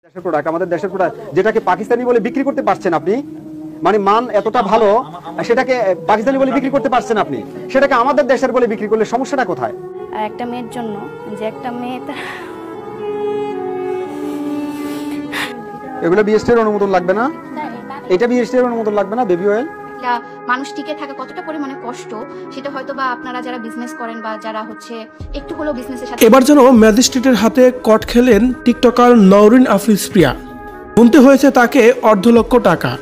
দেশের প্রোডাক্ট, আমাদের দেশের প্রোডাক্ট যেটাকে পাকিস্তানি বলে বিক্রি করতে পারছেন আপনি, মানে মান এতটা ভালো সেটাকে পাকিস্তানি বলে বিক্রি করতে পারছেন আপনি, সেটাকে আমাদের দেশের বলে বিক্রি করলে সমস্যাটা কোথায়? আর একটা মেয়ের জন্য যে একটা মেয়ে এগুলো বিএসটির অনুমোদন লাগবে না, এটা বিএসটির অনুমোদন লাগবে না। বেবি অয়েল মানুষ টিকে থাকা কতটা পরিমাণে কষ্ট সেটা হয়তো বা আপনারা যারা বিজনেস করেন বা যারা হচ্ছে একটু হলেও বিজনেসের সাথে। এবার যেন ম্যাজিস্ট্রেটের হাতে কট খেলেন টিকটকার নওরিন আফরিজ প্রিয়া। গুনতে হয়েছে তাকে $250,000 টাকা।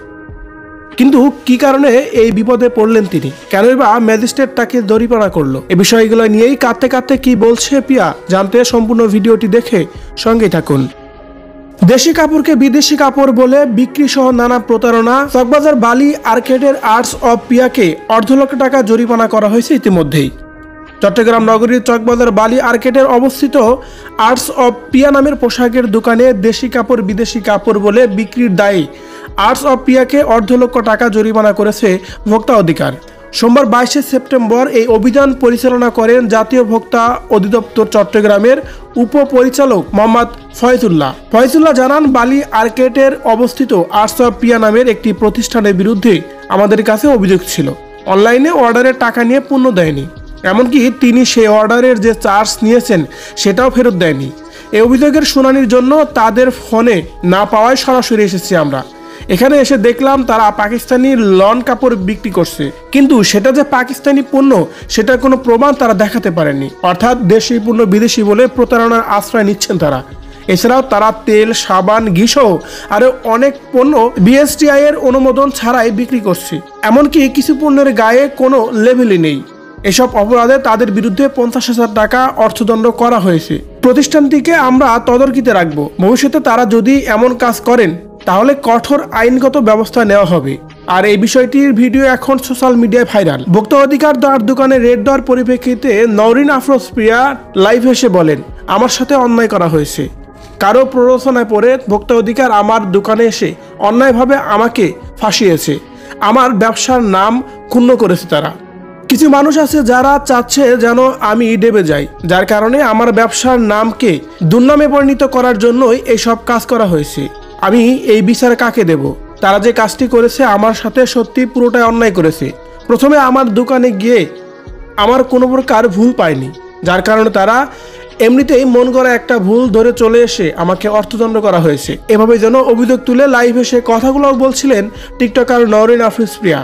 কিন্তু কি কারণে এই বিপদে পড়লেন তিনি, কেনই বা ম্যাজিস্ট্রেট তাকে জরিমানা করলো? এই বিষয়গুলো নিয়েই কাঁদতে কাঁদতে কি বলছে প্রিয়া, জানতে সম্পূর্ণ ভিডিওটি দেখে সঙ্গেই থাকুন। দেশি কাপড়কে বিদেশি কাপড় বলে বিক্রি সহ নানা প্রতারণা। চকবাজার বালি আর্কেডের আর্টস অব পিয়াকে $250,000 টাকা জরিমানা করা হয়েছে ইতিমধ্যেই। চট্টগ্রাম নগরীর চকবাজার বালি আর্কেডের অবস্থিত আর্টস অব পিয়া নামের পোশাকের দোকানে দেশি কাপড় বিদেশি কাপড় বলে বিক্রির দায়ে আর্টস অব পিয়াকে $250,000 টাকা জরিমানা করেছে ভোক্তা অধিকার। সোমবার 22শে সেপ্টেম্বর এই অভিযান পরিচালনা করেন জাতীয় ভোক্তা অধিদপ্তর চট্টগ্রামের উপপরিচালক মোহাম্মদ ফয়জুল্লাহ জানান, বালি আর্কেডের অবস্থিত আর্টস অব পিয়া নামের একটি প্রতিষ্ঠানের বিরুদ্ধে আমাদের কাছে অভিযোগ ছিল। অনলাইনে অর্ডারের টাকা নিয়ে পণ্য দেয়নি, এমনকি তিনি সেই অর্ডারের যে চার্জ নিয়েছেন সেটাও ফেরত দেয়নি। এই অভিযোগের শুনানির জন্য তাদের ফোনে না পাওয়ায় সরাসরি এসেছি আমরা। এখানে এসে দেখলাম তারা পাকিস্তানি লন কাপড় বিক্রি করছে, কিন্তু সেটা যে পাকিস্তানি পণ্য সেটার কোনো প্রমাণ তারা দেখাতে পারেনি। অর্থাৎ দেশি পণ্য বিদেশি বলে প্রতারণার আশ্রয় নিচ্ছেন তারা। এছাড়াও তারা তেল, সাবান, ঘি সহ আরও অনেক পণ্য বিএসটিআই এর অনুমোদন ছাড়াই বিক্রি করছে। এমনকি কিছু পণ্যের গায়ে কোনো লেবেলই নেই। এসব অপরাধে তাদের বিরুদ্ধে $50,000 টাকা অর্থদণ্ড করা হয়েছে। প্রতিষ্ঠানটিকে আমরা তদারকিতে রাখব। ভবিষ্যতে তারা যদি এমন কাজ করেন তাহলে কঠোর আইনগত ব্যবস্থা নেওয়া হবে। আর এই বিষয়টির ভিডিও এখন সোশ্যাল মিডিয়ায় ভাইরাল। ভোক্তা অধিকার দেওয়ার দোকানে রেড দেওয়ার পরিপ্রেক্ষিতে নওরিন আফরোজ প্রিয়া লাইভ এসে বলেন, আমার সাথে অন্যায় করা হয়েছে। কারো প্ররোচনায় পড়ে ভোক্তা অধিকার আমার দোকানে এসে অন্যায়ভাবে আমাকে ফাঁসিয়েছে। আমার ব্যবসার নাম ক্ষুণ্ণ করেছে তারা। কিছু মানুষ আছে যারা চাচ্ছে যেন আমি ডেবে যাই, যার কারণে আমার ব্যবসার নামকে দুর্নামে পরিণত করার জন্যই এইসব কাজ করা হয়েছে। আমি এই বিচার কাকে দেব? তারা যে কাজটি করেছে আমার সাথে সত্যি পুরোটাই অন্যায় করেছে। প্রথমে আমার দোকানে গিয়ে আমার কোনো প্রকার ভুল পায়নি, যার কারণে তারা এমনিতেই মন গড়া একটা ভুল ধরে চলে এসে আমাকে অর্থদণ্ড করা হয়েছে। এভাবে যেন অভিযোগ তুলে লাইভ এসে কথাগুলো বলছিলেন টিকটকার নওরিন আফরিজ প্রিয়া।